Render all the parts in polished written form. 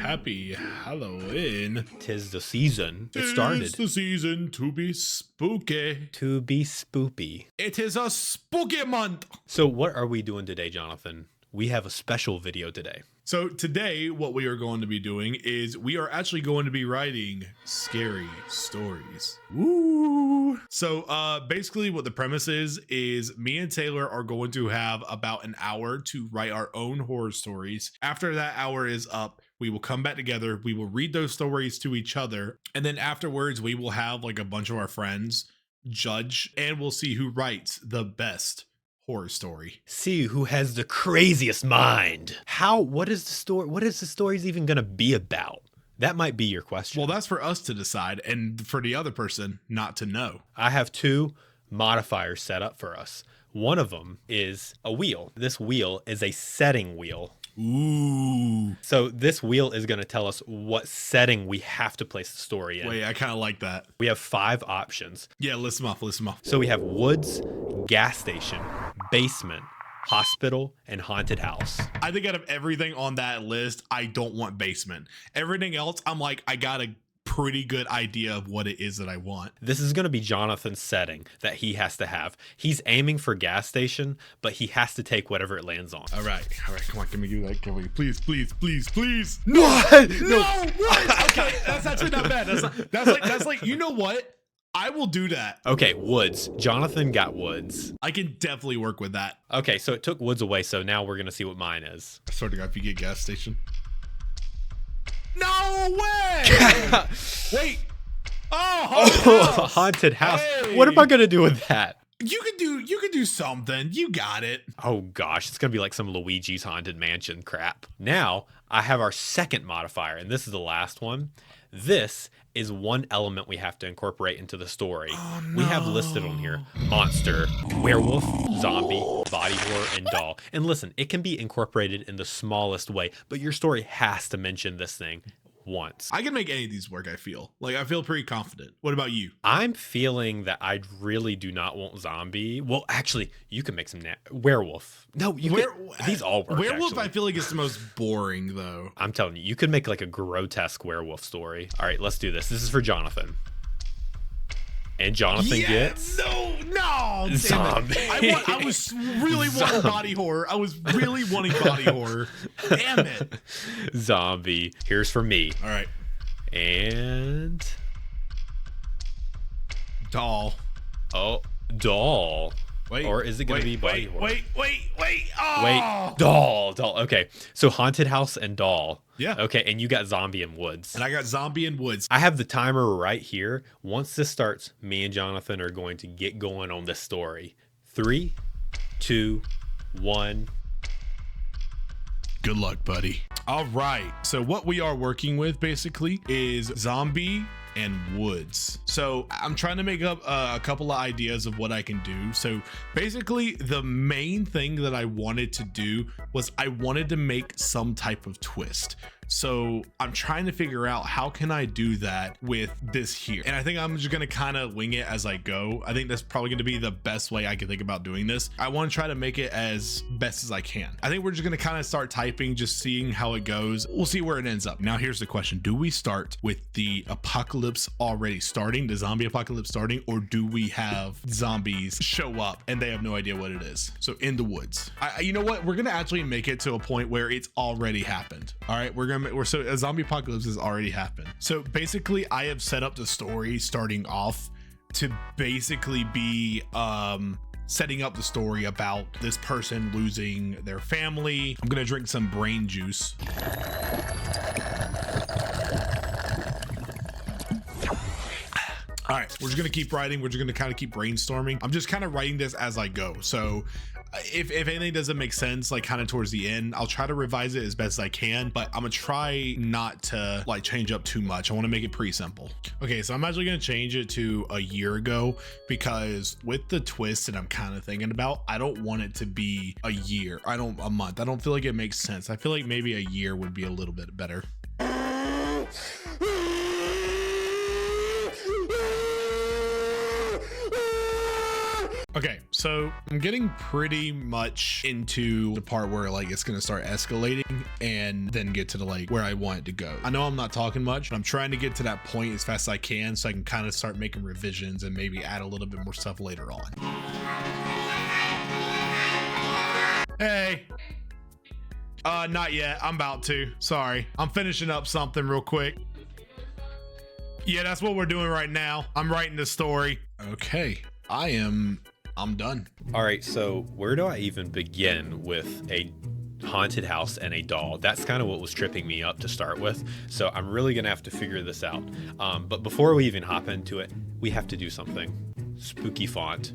Happy Halloween. Tis the season. It started. It's the season to be spooky. To be spoopy. It is a spooky month. So what are we doing today, Jonathan? We have a special video today. So today, what we are going to be doing is we are actually going to be writing scary stories. Woo! So basically what the premise is me and Taylor are going to have about an hour to write our own horror stories. After that hour is up, we will come back together. We will read those stories to each other. And then afterwards, we will have like a bunch of our friends judge and we'll see who writes the best horror story. See who has the craziest mind. What is the story? What is the stories even going to be about? That might be your question. Well, that's for us to decide and for the other person not to know. I have two modifiers set up for us. One of them is a wheel. This wheel is a setting wheel. Ooh. So this wheel is going to tell us what setting we have to place the story in. Wait, I kind of like that. We have 5 options. Yeah, list them off. So we have woods, gas station, basement, hospital, and haunted house. I think out of everything on that list, I don't want basement. Everything else, I'm like, I got a pretty good idea of what it is that I want. This is going to be Jonathan's setting that he has to have. He's aiming for gas station, but he has to take whatever it lands on. All right, come on, give me that. Can we please. No, What? Okay, that's actually not bad. That's like, you know what? I will do that. Okay, woods. Jonathan got woods. I can definitely work with that. Okay, so it took woods away, so now we're going to see what mine is. I swear to God, if you get gas station. No way! Wait. Oh, haunted house. Hey. What am I going to do with that? You could do something. You got it. Oh gosh, it's gonna be like some Luigi's Haunted Mansion crap. Now I have our second modifier, and this is the last one. This is one element we have to incorporate into the story. Oh, no. We have listed on here monster, werewolf, zombie, body horror, and doll. And listen, it can be incorporated in the smallest way, but your story has to mention this thing once. I can make any of these work. I feel pretty confident. What about you? I'm feeling that I really do not want zombie. Well, actually, you can make some werewolf. No, these all work. Werewolf, actually. I feel like it's the most boring though. I'm telling you, you could make like a grotesque werewolf story. All right, let's do this. This is for Jonathan. And Jonathan gets no zombie. I was really wanting body horror. I was really wanting body horror. Damn it. Zombie. Here's for me. All right. And doll. Oh, doll. Wait. Or is it going to be body horror? Wait. Oh. Wait. Doll. Okay. So haunted house and doll. Yeah. Okay. And you got zombie and woods. And I got zombie and woods. I have the timer right here. Once this starts, me and Jonathan are going to get going on this story. 3, 2, 1. Good luck, buddy. All right. So what we are working with basically is zombie and woods. So I'm trying to make up a couple of ideas of what I can do. So basically the main thing that I wanted to do was I wanted to make some type of twist. So I'm trying to figure out how can I do that with this here. And I think I'm just going to kind of wing it as I go. I think that's probably going to be the best way I can think about doing this. I want to try to make it as best as I can. I think we're just going to kind of start typing, just seeing how it goes. We'll see where it ends up. Now, here's the question. Do we start with the apocalypse already starting, the zombie apocalypse starting, or do we have zombies show up and they have no idea what it is? So in the woods, you know what? We're going to actually make it to a point where it's already happened. All right. So a zombie apocalypse has already happened. So basically I have set up the story starting off to basically be setting up the story about this person losing their family. I'm gonna drink some brain juice. All right, we're just gonna keep writing. We're just gonna kind of keep brainstorming. I'm just kind of writing this as I go. So if anything doesn't make sense, like kind of towards the end, I'll try to revise it as best as I can, but I'm gonna try not to like change up too much. I want to make it pretty simple. Okay, so I'm actually gonna change it to a year ago because with the twist that I'm kind of thinking about, I don't want it to be a month. I don't feel like it makes sense. I feel like maybe a year would be a little bit better. Okay, So I'm getting pretty much into the part where like it's gonna start escalating and then get to the like where I want it to go. I know I'm not talking much, but I'm trying to get to that point as fast as I can so I can kind of start making revisions and maybe add a little bit more stuff later on. Hey. Not yet. I'm about to. Sorry. I'm finishing up something real quick. Yeah, that's what we're doing right now. I'm writing the story. Okay. I'm done. All right, so where do I even begin with a haunted house and a doll? That's kind of what was tripping me up to start with. So I'm really gonna have to figure this out. But before we even hop into it, we have to do something. Spooky font.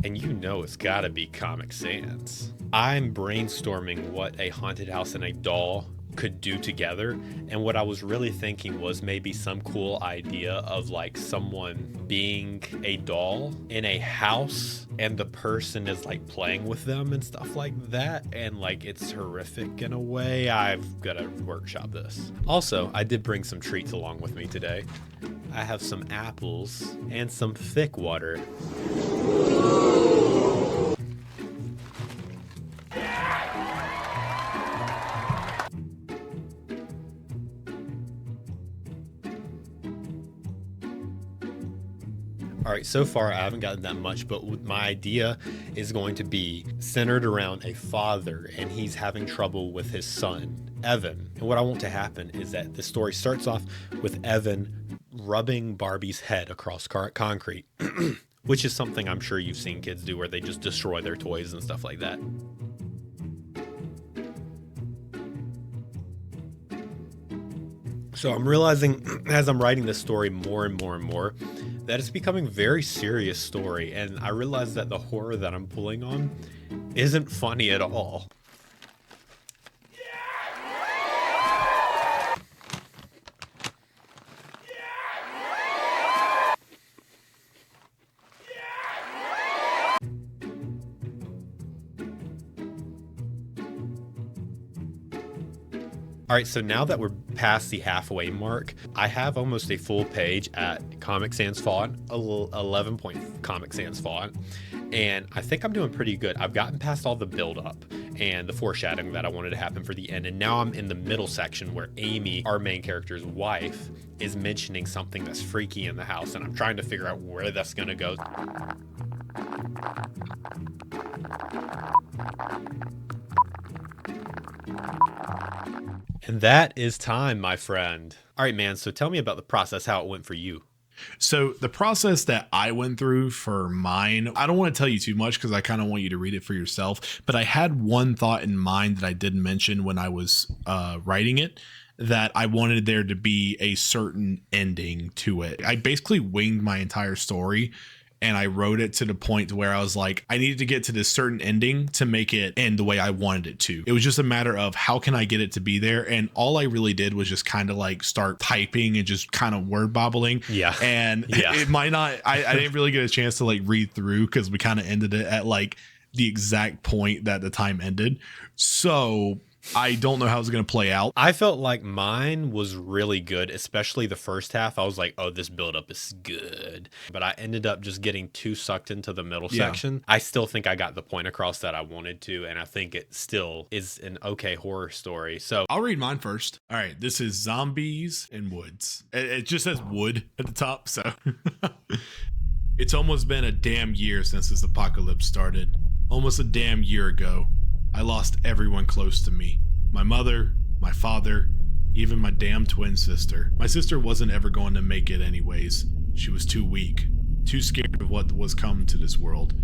And you know it's gotta be Comic Sans. I'm brainstorming what a haunted house and a doll could do together, and what I was really thinking was maybe some cool idea of like someone being a doll in a house and the person is like playing with them and stuff like that, and like it's horrific in a way. I've got to workshop this. Also, I did bring some treats along with me today. I have some apples and some thick water. All right, so far I haven't gotten that much, but my idea is going to be centered around a father, and he's having trouble with his son, Evan. And what I want to happen is that the story starts off with Evan rubbing Barbie's head across concrete, which is something I'm sure you've seen kids do where they just destroy their toys and stuff like that. So I'm realizing as I'm writing this story more and more and more that it's becoming a very serious story, and I realize that the horror that I'm pulling on isn't funny at all. All right, so now that we're past the halfway mark, I have almost a full page at Comic Sans font, 11-point Comic Sans font, and I think I'm doing pretty good. I've gotten past all the build-up and the foreshadowing that I wanted to happen for the end, and now I'm in the middle section where Amy, our main character's wife, is mentioning something that's freaky in the house, and I'm trying to figure out where that's gonna go. And that is time, my friend. All right, man, so tell me about the process, how it went for you. So the process that I went through for mine, I don't want to tell you too much because I kind of want you to read it for yourself, but I had one thought in mind that I didn't mention when I was writing it, that I wanted there to be a certain ending to it. I basically winged my entire story, and I wrote it to the point to where I was like, I needed to get to this certain ending to make it end the way I wanted it to. It was just a matter of how can I get it to be there? And all I really did was just kind of like start typing and just kind of word bobbling. Yeah. And it might not, I didn't really get a chance to like read through because we kind of ended it at like the exact point that the time ended. So I don't know how it's going to play out. I felt like mine was really good, especially the first half. I was like, oh, this buildup is good. But I ended up just getting too sucked into the middle section. I still think I got the point across that I wanted to, and I think it still is an okay horror story. So I'll read mine first. All right, this is Zombies and Woods. It just says wood at the top, so. It's almost been a damn year since this apocalypse started. Almost a damn year ago. I lost everyone close to me. My mother, my father, even my damn twin sister. My sister wasn't ever going to make it anyways. She was too weak, too scared of what was coming to this world.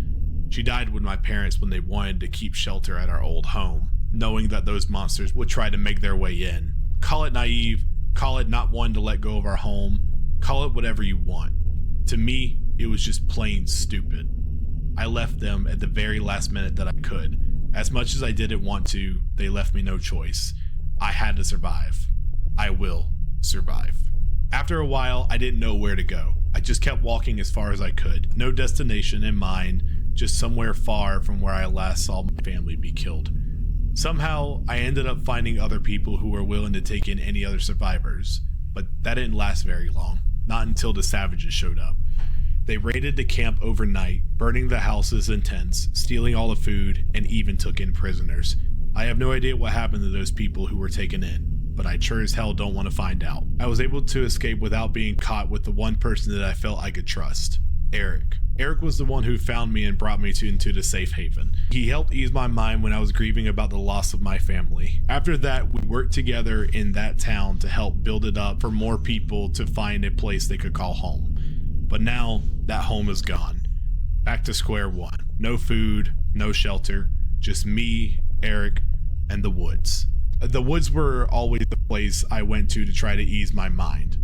She died with my parents when they wanted to keep shelter at our old home, knowing that those monsters would try to make their way in. Call it naive, call it not wanting to let go of our home, call it whatever you want. To me, it was just plain stupid. I left them at the very last minute that I could. As much as I didn't want to, they left me no choice. I had to survive. I will survive. After a while, I didn't know where to go. I just kept walking as far as I could. No destination in mind, just somewhere far from where I last saw my family be killed. Somehow, I ended up finding other people who were willing to take in any other survivors, but that didn't last very long. Not until the savages showed up. They raided the camp overnight, burning the houses and tents, stealing all the food, and even took in prisoners. I have no idea what happened to those people who were taken in, but I sure as hell don't want to find out. I was able to escape without being caught with the one person that I felt I could trust, Eric. Eric was the one who found me and brought me into the safe haven. He helped ease my mind when I was grieving about the loss of my family. After that, we worked together in that town to help build it up for more people to find a place they could call home. But now, that home is gone. Back to square one. No food, no shelter, just me, Eric, and the woods. The woods were always the place I went to try to ease my mind,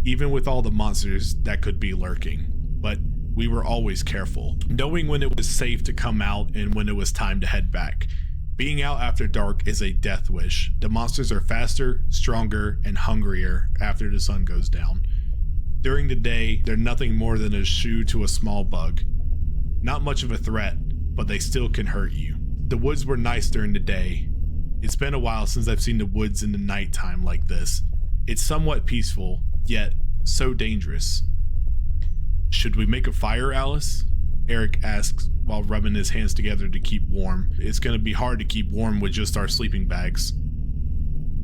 even with all the monsters that could be lurking. But we were always careful, knowing when it was safe to come out and when it was time to head back. Being out after dark is a death wish. The monsters are faster, stronger, and hungrier after the sun goes down. During the day, they're nothing more than a shoe to a small bug. Not much of a threat, but they still can hurt you. The woods were nice during the day. It's been a while since I've seen the woods in the nighttime like this. It's somewhat peaceful, yet so dangerous. Should we make a fire, Alice? Eric asks while rubbing his hands together to keep warm. It's going to be hard to keep warm with just our sleeping bags.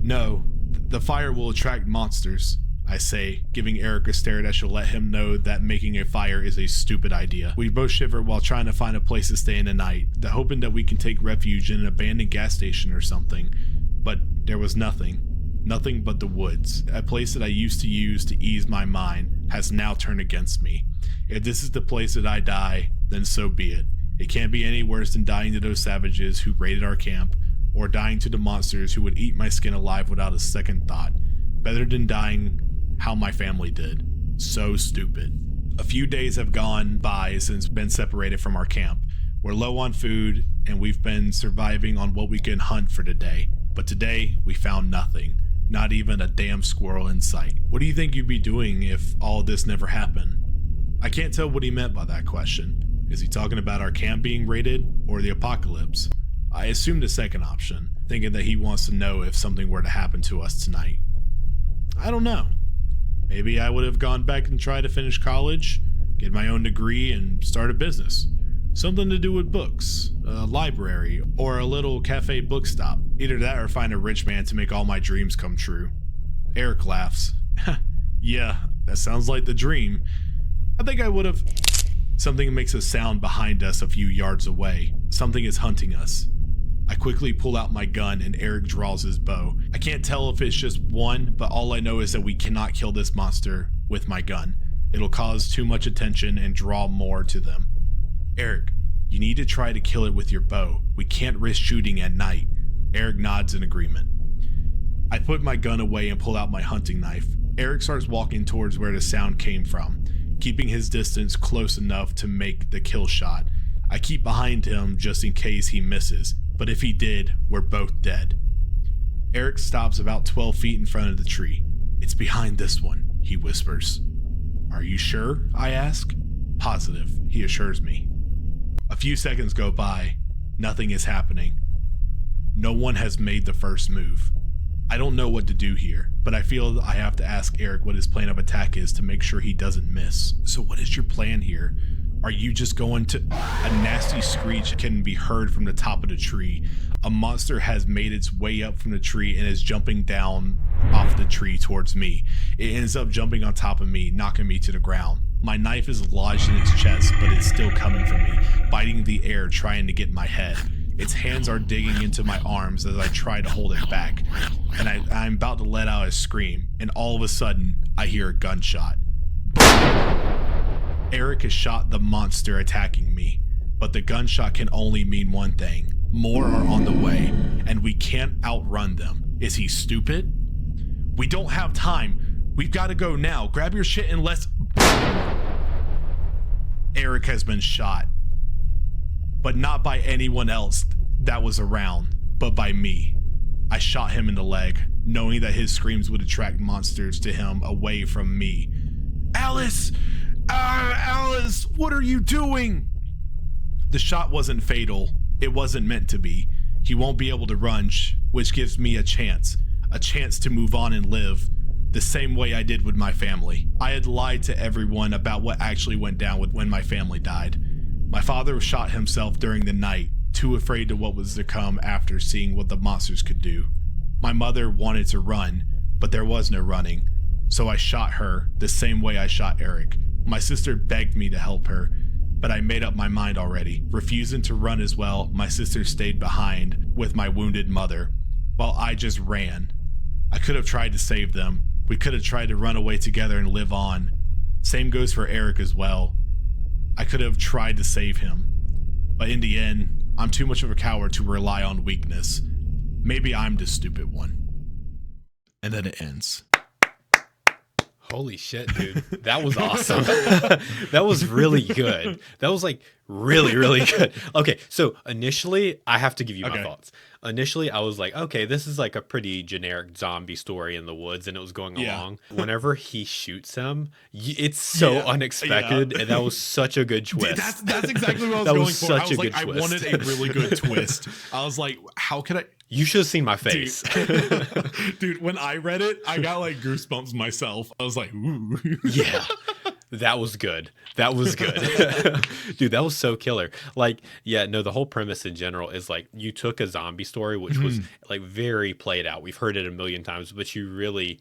No, the fire will attract monsters, I say, giving Eric a stare that should let him know that making a fire is a stupid idea. We both shiver while trying to find a place to stay in the night, hoping that we can take refuge in an abandoned gas station or something. But there was nothing. Nothing but the woods. A place that I used to use to ease my mind has now turned against me. If this is the place that I die, then so be it. It can't be any worse than dying to those savages who raided our camp, or dying to the monsters who would eat my skin alive without a second thought. Better than dying how my family did. So stupid. A few days have gone by since we've been separated from our camp. We're low on food, and we've been surviving on what we can hunt for today. But today, we found nothing. Not even a damn squirrel in sight. What do you think you'd be doing if all of this never happened? I can't tell what he meant by that question. Is he talking about our camp being raided, or the apocalypse? I assume the second option, thinking that he wants to know if something were to happen to us tonight. I don't know. Maybe I would have gone back and tried to finish college, get my own degree, and start a business. Something to do with books, a library, or a little cafe book stop. Either that or find a rich man to make all my dreams come true. Eric laughs. Yeah, that sounds like the dream. I think I would have. Something makes a sound behind us a few yards away. Something is hunting us. I quickly pull out my gun and Eric draws his bow. I can't tell if it's just one, but all I know is that we cannot kill this monster with my gun. It'll cause too much attention and draw more to them. Eric, you need to try to kill it with your bow. We can't risk shooting at night. Eric nods in agreement. I put my gun away and pull out my hunting knife. Eric starts walking towards where the sound came from, keeping his distance close enough to make the kill shot. I keep behind him just in case he misses, but if he did, we're both dead. Eric stops about 12 feet in front of the tree. It's behind this one, he whispers. Are you sure? I ask. Positive, he assures me. A few seconds go by. Nothing is happening. No one has made the first move. I don't know what to do here, but I feel I have to ask Eric what his plan of attack is to make sure he doesn't miss. So what is your plan here? Are you just going to... A nasty screech can be heard from the top of the tree. A monster has made its way up from the tree and is jumping down off the tree towards me. It ends up jumping on top of me, knocking me to the ground. My knife is lodged in its chest, but it's still coming for me, biting the air, trying to get my head. Its hands are digging into my arms as I try to hold it back, and I'm about to let out a scream, and all of a sudden, I hear a gunshot. Eric has shot the monster attacking me, but the gunshot can only mean one thing. More are on the way, and we can't outrun them. Is he stupid? We don't have time. We've got to go now. Grab your shit and let's... Eric has been shot. But not by anyone else that was around, but by me. I shot him in the leg, knowing that his screams would attract monsters to him away from me. Alice! Alice, what are you doing? The shot wasn't fatal. It wasn't meant to be. He won't be able to run, which gives me a chance to move on and live. the same way I did with my family. I had lied to everyone about what actually went down when my family died. My father shot himself during the night, too afraid of what was to come after seeing what the monsters could do. My mother wanted to run, but there was no running, so I shot her the same way I shot Eric. My sister begged me to help her, but I made up my mind already. Refusing to run as well, my sister stayed behind with my wounded mother, while I just ran. I could have tried to save them. We could have tried to run away together and live on. Same goes for Eric as well. I could have tried to save him, but in the end, I'm too much of a coward to rely on weakness. Maybe I'm the stupid one. And then it ends. Holy shit, dude. That was awesome. That was really good. That was like really, really good. Okay, so initially, I have to give you my thoughts. Initially, I was like, okay, this is like a pretty generic zombie story in the woods, and it was going along. Whenever he shoots him, it's so unexpected, and that was such a good twist. Dude, that's exactly what I was going for. I was like, I wanted a really good twist. I was like, how could I? You should have seen my face. Dude, when I read it, I got like goosebumps myself. I was like, ooh. Yeah. That was good. That was good. Dude, that was so killer. Like, yeah, no, the whole premise in general is like you took a zombie story, which was like very played out. We've heard it a million times, but you really,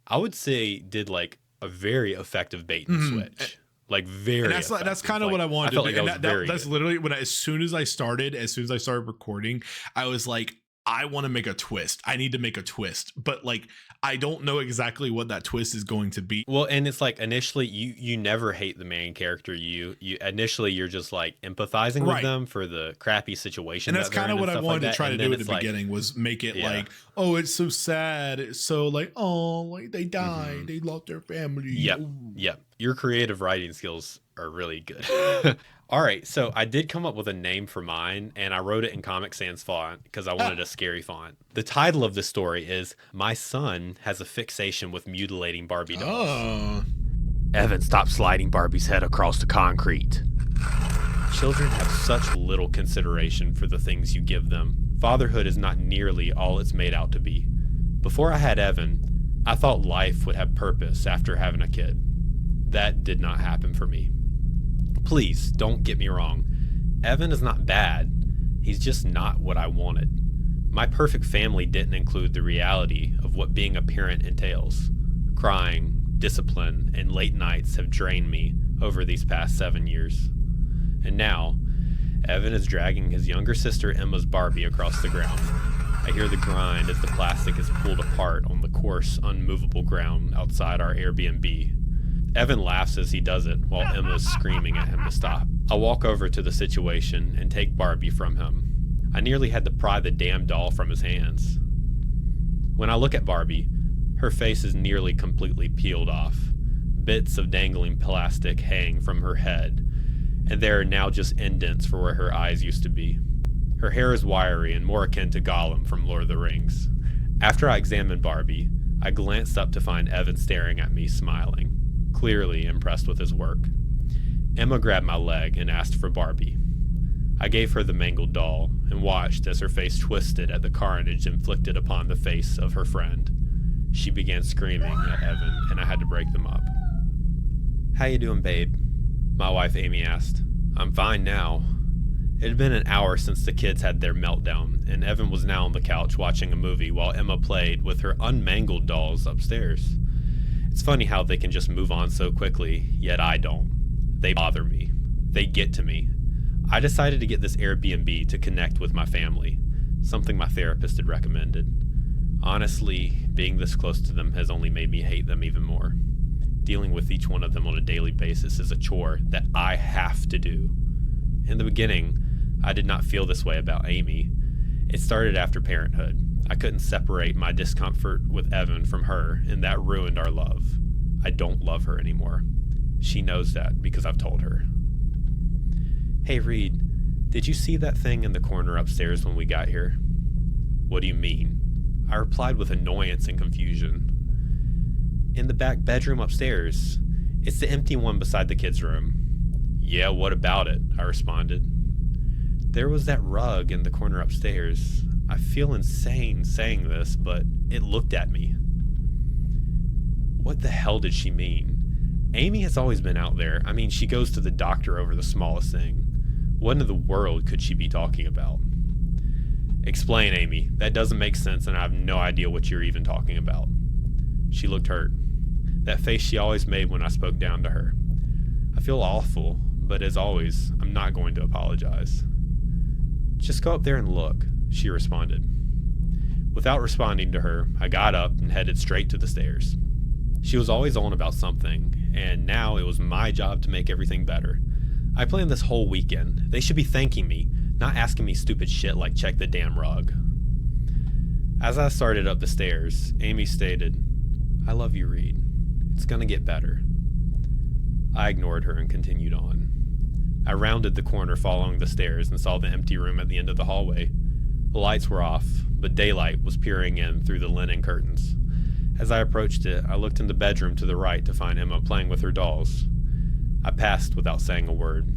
I would say, did like a very effective bait and switch. Like very. And that's kind of what I wanted to do. And that's literally when as soon as I started recording, I was like, I want to make a twist. I need to make a twist, but like I don't know exactly what that twist is going to be. Well, and it's like initially you never hate the main character. You initially you're just like empathizing with them for the crappy situation. And that's kind of what I wanted to try to do at the beginning was make it like, oh, it's so sad. It's so like, oh, like they died. They lost their family. Yep. Ooh. Yep. Your creative writing skills are really good. All right, so I did come up with a name for mine, and I wrote it in Comic Sans font because I wanted a scary font. The title of the story is My Son Has a Fixation with Mutilating Barbie Dolls. Oh. Evan, stop sliding Barbie's head across the concrete. Children have such little consideration for the things you give them. Fatherhood is not nearly all it's made out to be. Before I had Evan, I thought life would have purpose after having a kid. That did not happen for me. Please, don't get me wrong. Evan is not bad. He's just not what I wanted. My perfect family didn't include the reality of what being a parent entails. Crying, discipline, and late nights have drained me over these past 7 years. And now, Evan is dragging his younger sister Emma's Barbie across the ground. I hear the grind as the plastic is pulled apart on the coarse, unmovable ground outside our Airbnb. Evan laughs as he does it while Emma's screaming at him to stop. I walk over to the situation and take Barbie from him. I nearly had to pry the damn doll from his hands. When I look at Barbie, her face is nearly completely peeled off. Bits of dangling plastic hang from her head, and there are now just indents for where her eyes used to be. Her hair is wiry and more akin to Gollum from Lord of the Rings. After I examined Barbie, I glanced up to find Evan staring at me, smiling, clearly impressed with his work. Emma grabbed my leg and asked for Barbie. I gave her the mangled doll and watched as her face twisted at the carnage inflicted upon the face of her friend. She began screaming at Evan, and I had to break them up. "How you doing, babe?" my wife Amy asked. "I'm fine now." It had been an hour since the kids had their meltdown, and Evan was now on the couch watching a movie while Emma played with her unmangled dolls upstairs. It's funny how they can just move on so quickly, yet I don't. They bother me. They get to me. I decided to get this Airbnb to connect with my family, something my therapist had recommended. Honestly, being this close to them has only made me hate them even more. Dealing with each one of them on a daily basis is a chore that I have to do. In the beginning, I did not feel this way about Amy. It started after parenthood. I couldn't separate my discomfort with Evan from her, and that ruined our love. I don't love her anymore. She knows that because I've told her. "Hey, Reed, did you see that thing in the corner upstairs when we got here?" "What do you mean?" I replied with annoyance and confusion. "In the back bedroom upstairs. It's the empty one beside the kids' room." "Yeah, what about it?" I responded. "There was that rug in the corner upstairs. I feel insane saying this, but it looked at me." What the hell did she mean? Amy has always been out there. I mean, she goes to the doctor over the smallest thing. What in the world could she be talking about? Explain, Amy. That doesn't make sense, and I have no idea what you're even talking about. She looked hurt. That face she always made when I spoke down to her. I feel awful, but as always, I'm not going to apologize. Just go up there and look, she responded. Without responding to her, I got up and headed straight to the stairs. She was always on about something, and now it was my job to make everything better. I planned this whole weekend. They should be thanking me, not asking me stupid shit like check the damn rug. As I started up the stairs, Amy stated, I love you, Reed. It's gonna get better. I ignored her and continued on. I rounded the corner following the stairs and saw the empty room at the end of the hallway. The lights were off, but daylight was peering in through the linen curtains. As I approached it, I looked in the bedroom to the right to find Emma playing with her dolls. I passed without saying a word.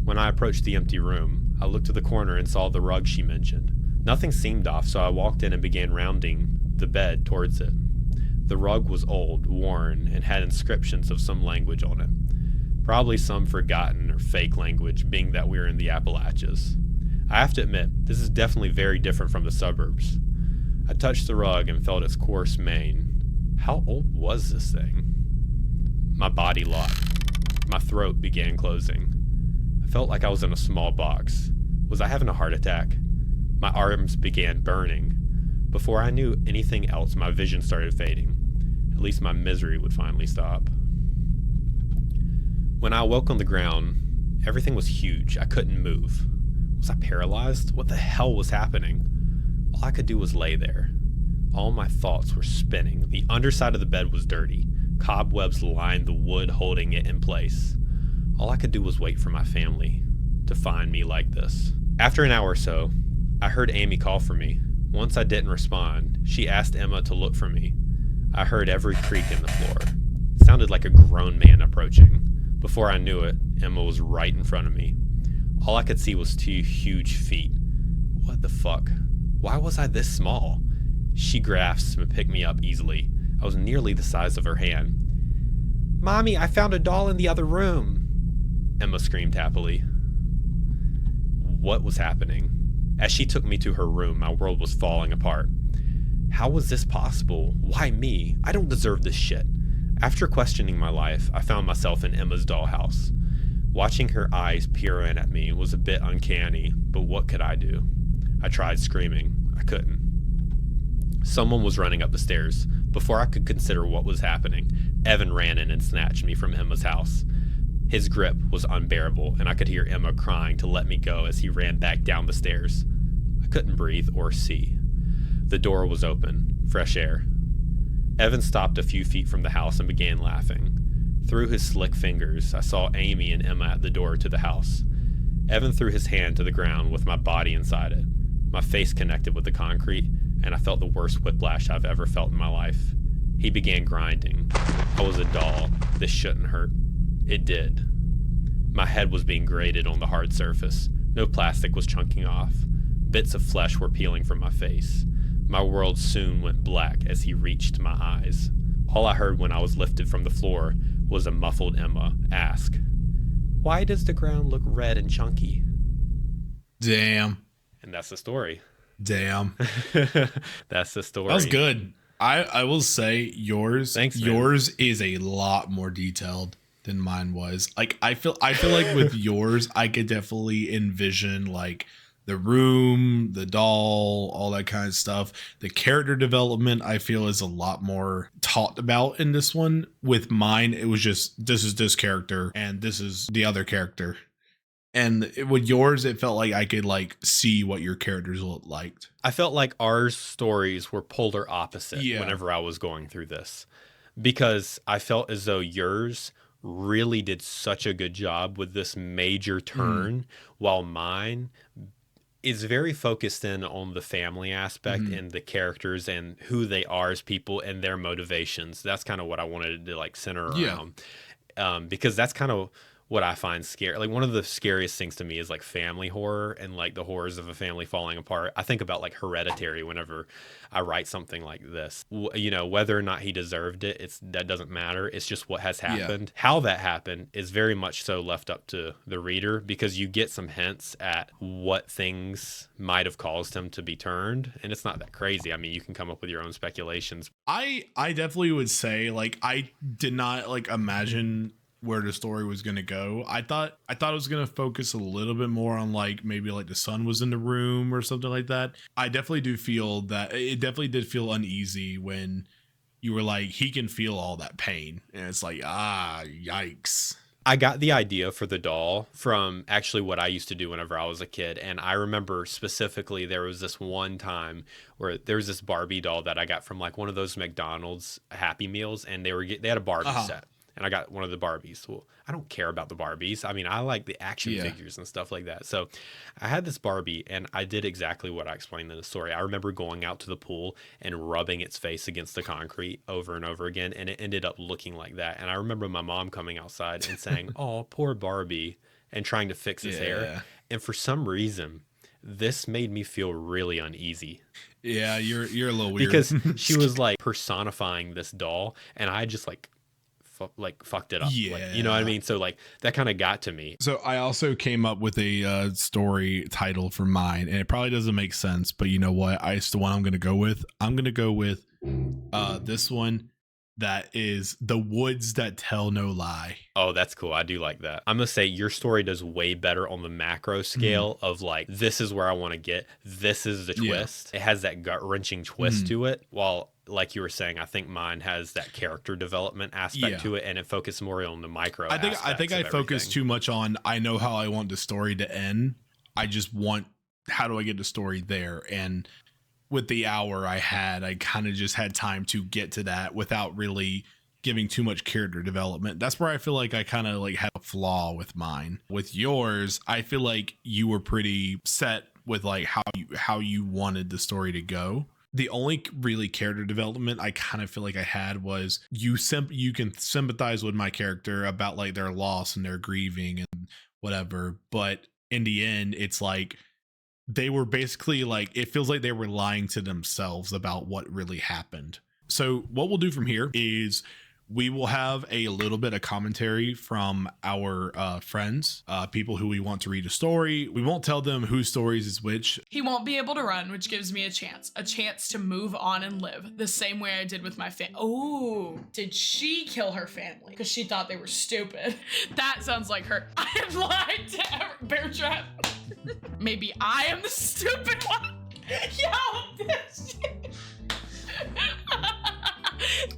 When I approached the empty room, I looked to the corner and saw the rug she mentioned. Nothing seemed off, so I walked in and began rounding the bed towards it. The rug was old, worn, and had inscriptions of some language on it. Probably some forgotten or fake language, being that we were in the Appalachians. I have to admit, this is definitely very different from the suburbs. I touched the rug and felt its coarse mane. How old was this thing? My body locked. My throat began closing. I felt like I was in a small box. Was I having a heart attack? My arms began burning. Before I knew anything else, my vision started fading. At least my misery would finally stop. When I awoke on the ground, everything was huge. I couldn't move. Was I paralyzed? What the hell was happening? All I could do was lay there. All my thoughts were spinning. The underside of the bed was dirty. Cobwebs lined the wood holding it in place. All I could do was wait for my family to find me like this. After an hour or so, I heard Amy call for me. Once I didn't respond, she asked Emma to look for me. I heard every creak in the floor. It sounded like a grown man approaching. Before I knew it, Emma was right in front of me. All I could see was 2 huge feet. What the fuck? Why was I this small? She grasped and picked me up easily. I was nearly the size of her hand. Mommy, I found a doll in the other room, Emma screamed happily. What was happening? As she took me to her room, my world was falling apart. How was this possible? Why me? I don't deserve this shit. After questioning my life, I found myself in Emma's dollhouse. Watching her eyes peer in at me was a bit uncanny, but what could I do? I tried screaming. I couldn't. Someone was running up the stairs. Before I could consider what was happening, Evan ran in and snatched me from Emma's house. His grip was unbearable, and I could hear Emma crying to let me go as he ran back down the stairs. I couldn't breathe or see. The door was open. Fresh air. Evan stopped a few feet from the house and began laughing. Through his slick fingers, I saw Amy and Emma at the door to the house. Evan threw his hand to the ground with my body inside it. My face connected with the concrete, and I felt the worst whiplash I've ever felt in my life. He began grinding. I was a doll. This shouldn't hurt. It did. My head was being grated on the hard surface. No plastic was chunking off. Bits of flesh were peeling from my face. My world soon went black as he reached my eyes. All I heard when I was lifted from the floor was a muffled Emma ask, "Why does the ground look red and chunky?" Damn. And that's the story. Damn. That's the story. That was good. I will say yours. Thanks, man. Yours is a lot more detailed than mine was. Like I feel like with yours, I could definitely envision like the room, the doll, all that kind of stuff. The character development, I feel, is a lot more talked about in this one. With mine, it was just, this is this character and this is the other character. And with yours, it felt like I could like see what your characters liked. I felt like our stories were polar opposite whenever I was going through this, because I felt as though yours really did such a good job with this major turn, while mine is very focused in on the family aspect and the characters and who they are as people and their motivations. That's kind of what I wanted to like center around, because that's kind of what I find scary. Like one of the scariest things to me is like family horror and like the horrors of a family falling apart. I think about like Hereditary whenever I write something like this. You know, whether or not he deserved it, that doesn't matter. It's just what has happened. Yeah. How that happened is very much so left up to the reader, because you get some hints at what things might have caused him to be turned, and it's not that crazy. I mean, you can come up with your own speculations. I definitely would say, like, I did not like imagine where the story was going to go. I thought it was going to focus a little bit more on like maybe like the son was in the room or something like that. I definitely do feel that it definitely did feel uneasy when you were like, he can feel all that pain, and it's like, yikes. I got the idea for the doll from actually what I used to do whenever I was a kid. And I remember specifically there was this one time where there was this Barbie doll that I got from like one of those McDonald's Happy Meals, and they had a Barbie set. And I got one of the Barbies. Well, I don't care about the Barbies. I mean, I like the action figures and stuff like that. So I had this Barbie, and I did exactly what I explained in the story. I remember going out to the pool and rubbing its face against the concrete over and over again, and it ended up looking like that. And I remember my mom coming outside and saying, "Oh, poor Barbie," and trying to fix its hair. And for some reason, this made me feel really uneasy. Yeah, you're a little weird. Because she was like personifying this doll, and I just like fucked it up. Like, you know what I mean? So like that kind of got to me. So I also came up with a story title for mine, and it probably doesn't make sense, but you know what? It's the one I'm going to go with. I'm going to go with this one that is The Woods That Tell No Lie. Oh, that's cool. I do like that. I'm going to say your story does way better on the macro scale of like, this is where I want to get. This is the twist. It has that gut-wrenching twist to it, while like you were saying, I think mine has that character development aspect to it, and it focuses more on the micro. I think I focus too much on, I know how I want the story to end. I just want, how do I get the story there? And with the hour I had, I kind of just had time to get to that without really giving too much character development. That's where I feel like I kind of like had a flaw with mine. With yours, I feel like you were pretty set with like how you wanted the story to go. The only really character development I kind of feel like I had was you can sympathize with my character about like their loss and their grieving and whatever. But in the end, it's like they were basically like, it feels like they were lying to themselves about what really happened. So what we'll do from here is we will have a little bit of commentary from our friends, people who we want to read a story. We won't tell them whose stories is which. He won't be able to run, which gives me a chance to move on and live the same way I did with my family. Oh, did she kill her family because she thought they were stupid? That sounds like her. I have lied to Bear Trap. Maybe I am the stupid one. Yo, this shit.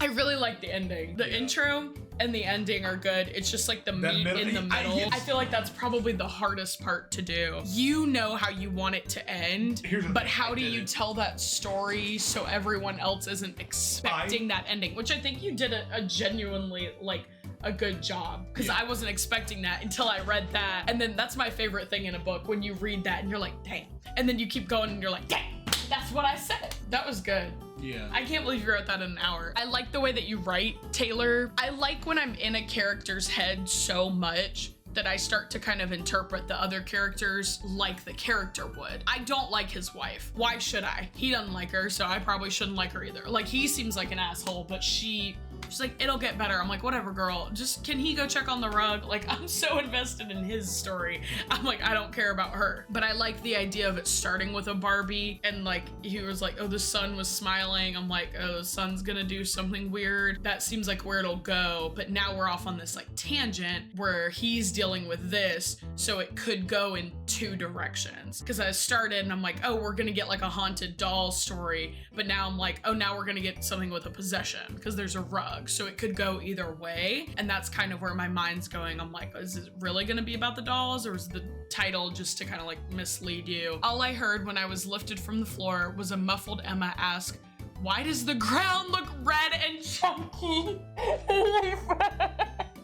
I really like the ending. The intro and the ending are good. It's just like the meat in the middle. I feel like that's probably the hardest part to do. You know how you want it to end, but how do you tell that story so everyone else isn't expecting that ending? Which I think you did a genuinely like a good job, because I wasn't expecting that until I read that. And then that's my favorite thing in a book, when you read that and you're like, dang. And then you keep going and you're like, dang, that's what I said. That was good. Yeah. I can't believe you wrote that in an hour. I like the way that you write, Taylor. I like when I'm in a character's head so much that I start to kind of interpret the other characters like the character would. I don't like his wife. Why should I? He doesn't like her, so I probably shouldn't like her either. Like, he seems like an asshole, but she's like, it'll get better. I'm like, whatever, girl. Just, can he go check on the rug? Like, I'm so invested in his story. I'm like, I don't care about her. But I like the idea of it starting with a Barbie, and like, he was like, oh, the sun was smiling. I'm like, oh, the sun's gonna do something weird. That seems like where it'll go. But now we're off on this like tangent where he's dealing with this, so it could go in two directions. Because I started and I'm like, oh, we're gonna get like a haunted doll story. But now I'm like, oh, now we're gonna get something with a possession, because there's a rug. So it could go either way, and that's kind of where my mind's going. I'm like, is it really gonna be about the dolls, or is the title just to kind of like mislead you? All I heard when I was lifted from the floor was a muffled Emma ask, why does the ground look red and chunky?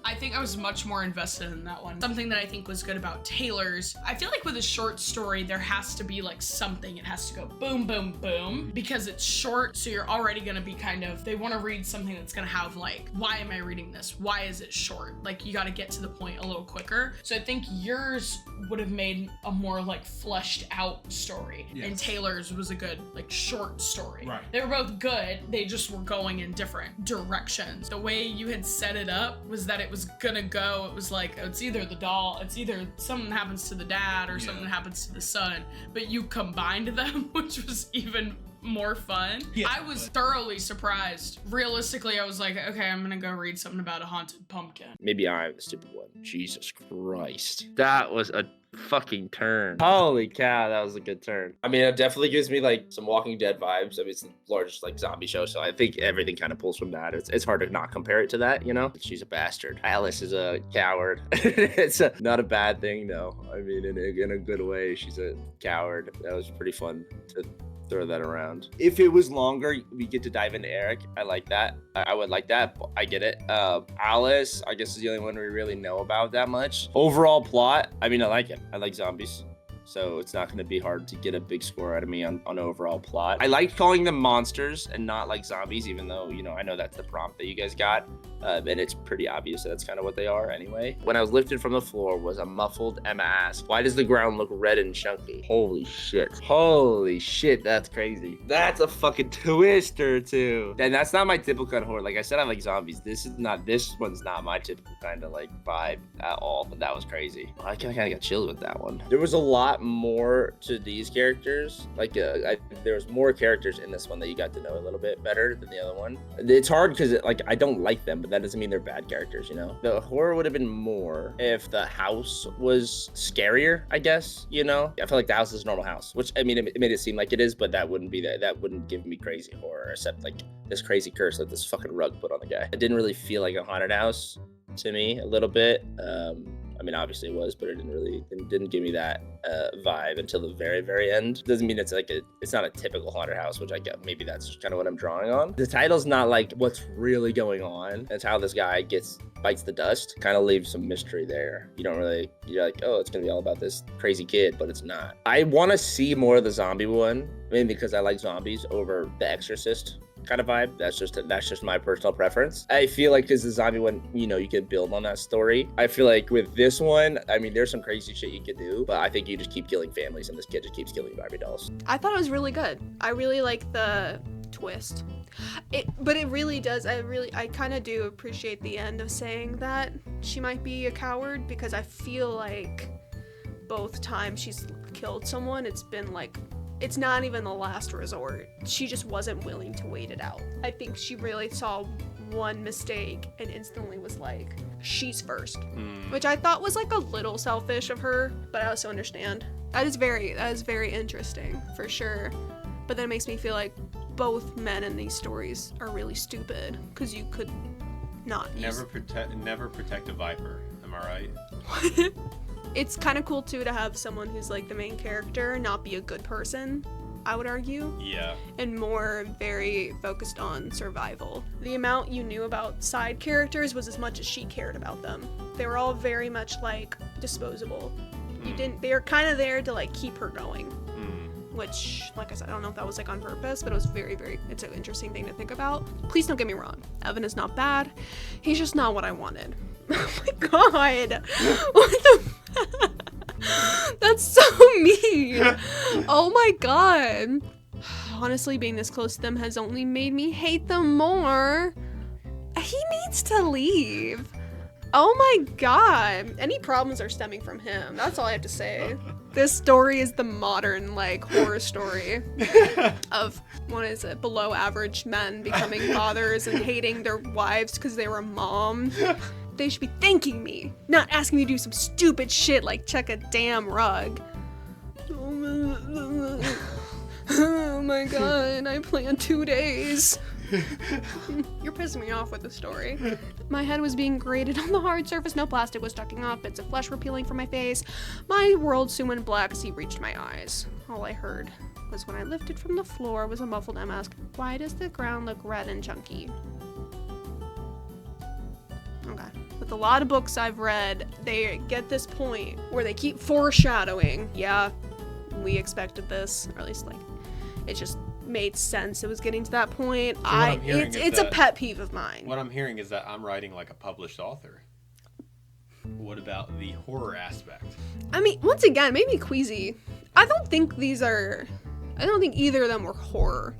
I think think I was much more invested in that one. Something that I think was good about Taylor's, I feel like with a short story, there has to be like something. It has to go boom, boom, boom, because it's short. So you're already gonna be kind of, they wanna read something that's gonna have like, why am I reading this? Why is it short? Like you gotta get to the point a little quicker. So I think yours would have made a more like fleshed out story. Yes. And Taylor's was a good like short story. Right. They were both good. They just were going in different directions. The way you had set it up was that it was gonna go, it was like, it's either the doll, it's either something happens to the dad or something happens to the son, but you combined them, which was even more fun. Yeah, I was thoroughly surprised. Realistically, I was like, okay, I'm gonna go read something about a haunted pumpkin. Maybe I'm the stupid one. Jesus Christ. That was a fucking turn. Holy cow, that was a good turn. I mean, it definitely gives me like some Walking Dead vibes. I mean, it's the largest like zombie show, so I think everything kind of pulls from that. It's hard to not compare it to that, you know? She's a bastard. Alice is a coward. It's not a bad thing, though. I mean, in a good way, she's a coward. That was pretty fun to throw that around. If it was longer, we get to dive into Eric. I like that. I would like that. I get it. Alice, I guess, is the only one we really know about that much. Overall plot, I mean, I like it. I like zombies. So it's not going to be hard to get a big score out of me on overall plot. I like calling them monsters and not like zombies, even though, you know, I know that's the prompt that you guys got. And it's pretty obvious that that's kind of what they are anyway. When I was lifted from the floor was a muffled Emma asked, why does the ground look red and chunky? Holy shit. Holy shit, that's crazy. That's a fucking twist or two. And that's not my typical kind of horror. Like I said, I like zombies. This one's not my typical kind of like vibe at all, but that was crazy. I kind of got chills with that one. There was a lot more to these characters. Like there was more characters in this one that you got to know a little bit better than the other one. It's hard because like I don't like them, but that doesn't mean they're bad characters, you know? The horror would have been more if the house was scarier, I guess, you know? I feel like the house is a normal house, which, I mean, it made it seem like it is, but that wouldn't be that wouldn't give me crazy horror, except like this crazy curse that this fucking rug put on the guy. It didn't really feel like a haunted house to me a little bit. I mean, obviously it was, but it didn't give me that vibe until the very, very end. Doesn't mean it's like it's not a typical haunted house, which I get. Maybe that's kind of what I'm drawing on. The title's not like what's really going on. It's how this guy bites the dust. Kind of leaves some mystery there. You're like, oh, it's gonna be all about this crazy kid, but it's not. I want to see more of the zombie one, mainly because I like zombies over The Exorcist kind of vibe. That's just my personal preference. I feel like because the zombie one, you know, you can build on that story. I feel like with this one, I mean, there's some crazy shit you could do, but I think you just keep killing families and this kid just keeps killing Barbie dolls. I thought it was really good. I really like the twist. But it really does. I kind of do appreciate the end of saying that she might be a coward, because I feel like both times she's killed someone, it's been like, it's not even the last resort. She just wasn't willing to wait it out. I think she really saw one mistake and instantly was like, she's first. Which I thought was like a little selfish of her, but I also understand. That is very interesting, for sure. But then it makes me feel like both men in these stories are really stupid, because you could not never protect a viper. Am I right? What? It's kind of cool too to have someone who's like the main character not be a good person, I would argue. Yeah. And more very focused on survival. The amount you knew about side characters was as much as she cared about them. They were all very much like disposable. They were kind of there to like keep her going. Which, like I said, I don't know if that was like on purpose, but it was it's an interesting thing to think about. Please don't get me wrong. Evan is not bad. He's just not what I wanted. Oh my god. What the That's so mean. Oh my god. Honestly, being this close to them has only made me hate them more. He needs to leave. Oh my god. Any problems are stemming from him. That's all I have to say. This story is the modern, like, horror story of, below average men becoming fathers and hating their wives because they were moms. They should be thanking me, not asking me to do some stupid shit like check a damn rug. Oh my god, I planned 2 days. You're pissing me off with the story. My head was being grated on the hard surface, no plastic was tucking off, bits of flesh were peeling from my face. My world soon went black as he reached my eyes. All I heard was when I lifted from the floor was a muffled M ask, why does the ground look red and chunky? Okay. with a lot of books I've read, they get this point where they keep foreshadowing. Yeah, we expected this, or at least like it just made sense. It was getting to that point. It's a pet peeve of mine. What I'm hearing is that I'm writing like a published author. What about the horror aspect? I mean, once again, maybe queasy. I don't think either of them were horror.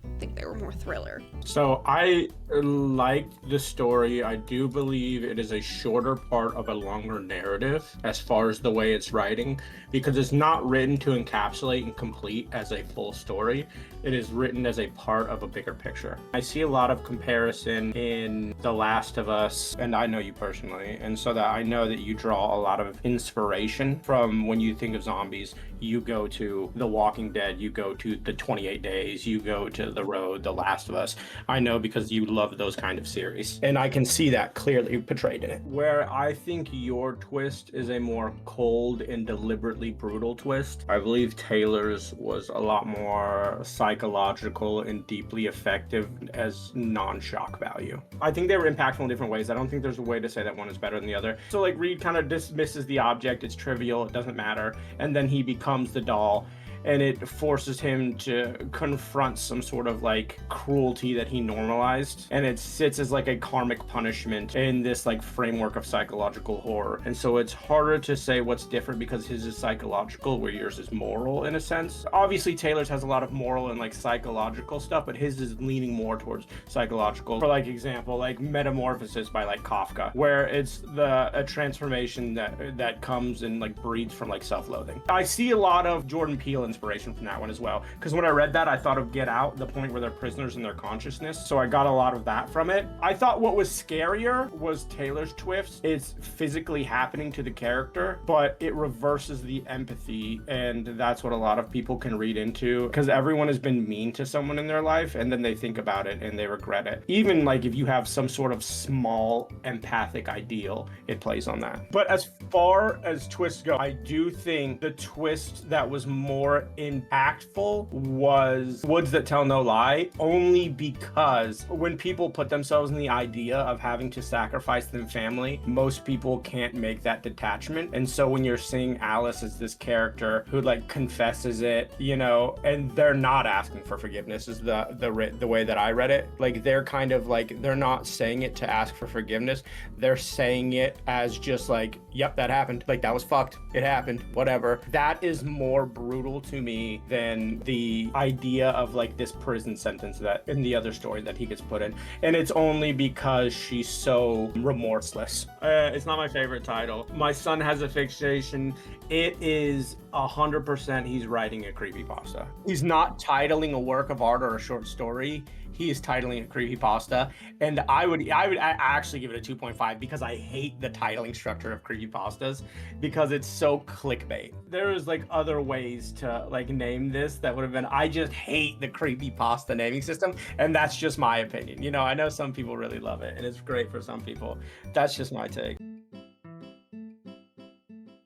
I think they were more thriller. So I liked the story. I do believe it is a shorter part of a longer narrative as far as the way it's writing, because it's not written to encapsulate and complete as a full story. It is written as a part of a bigger picture. I see a lot of comparison in The Last of Us, and I know you personally, and so that I know that you draw a lot of inspiration from when you think of zombies. You go to The Walking Dead, you go to The 28 Days, you go to The Road, The Last of Us. I know because you love those kind of series, and I can see that clearly portrayed in it. Where I think your twist is a more cold and deliberately brutal twist, I believe Taylor's was a lot more psychological and deeply effective as non-shock value. I think they were impactful in different ways. I don't think there's a way to say that one is better than the other. So like Reed kind of dismisses the object, it's trivial, it doesn't matter, and then he becomes the doll, and it forces him to confront some sort of like cruelty that he normalized, and it sits as like a karmic punishment in this like framework of psychological horror. And so it's harder to say what's different because his is psychological where yours is moral in a sense. Obviously Taylor's has a lot of moral and like psychological stuff, but his is leaning more towards psychological. For like example, like Metamorphosis by like Kafka, where it's a transformation that comes and like breeds from like self-loathing. I see a lot of Jordan Peele inspiration from that one as well, because when I read that I thought of Get Out, the point where they're prisoners in their consciousness, so I got a lot of that from it. I thought what was scarier was Taylor's twist. It's physically happening to the character, but it reverses the empathy, and that's what a lot of people can read into, because everyone has been mean to someone in their life and then they think about it and they regret it. Even like if you have some sort of small empathic ideal, it plays on that. But as far as twists go, I do think the twist that was more impactful was Woods That Tell No Lie, only because when people put themselves in the idea of having to sacrifice their family, most people can't make that detachment. And so when you're seeing Alice as this character who like confesses it, you know, and they're not asking for forgiveness is the way that I read it. Like they're kind of like, they're not saying it to ask for forgiveness. They're saying it as just like, yep, that happened. Like that was fucked. It happened, whatever. That is more brutal to me than the idea of like this prison sentence that in the other story that he gets put in. And it's only because she's so remorseless. It's not my favorite title. My son has a fixation. It is 100% he's writing a creepypasta. He's not titling a work of art or a short story. He is titling a creepypasta, and I would actually give it a 2.5 because I hate the titling structure of creepypastas because it's so clickbait. There's like other ways to like name this that would have been, I just hate the creepypasta naming system, and that's just my opinion. You know, I know some people really love it and it's great for some people. That's just my take.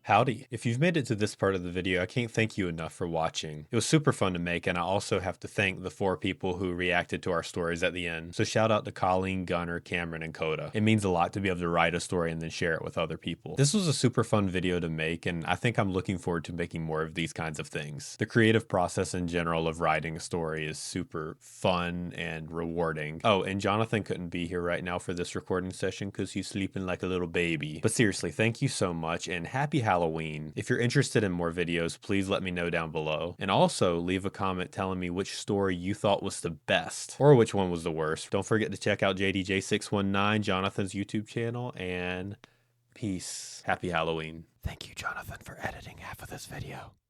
Howdy. If you've made it to this part of the video, I can't thank you enough for watching. It was super fun to make, and I also have to thank the 4 people who reacted to our stories at the end. So shout out to Colleen, Gunner, Cameryn, and Kota. It means a lot to be able to write a story and then share it with other people. This was a super fun video to make, and I think I'm looking forward to making more of these kinds of things. The creative process in general of writing a story is super fun and rewarding. Oh, and Jonathan couldn't be here right now for this recording session because he's sleeping like a little baby. But seriously, thank you so much, and happy Halloween. If you're interested in more videos, please let me know down below. And also leave a comment telling me which story you thought was the best or which one was the worst. Don't forget to check out JDJ619, Jonathan's YouTube channel, and peace. Happy Halloween. Thank you, Jonathan, for editing half of this video.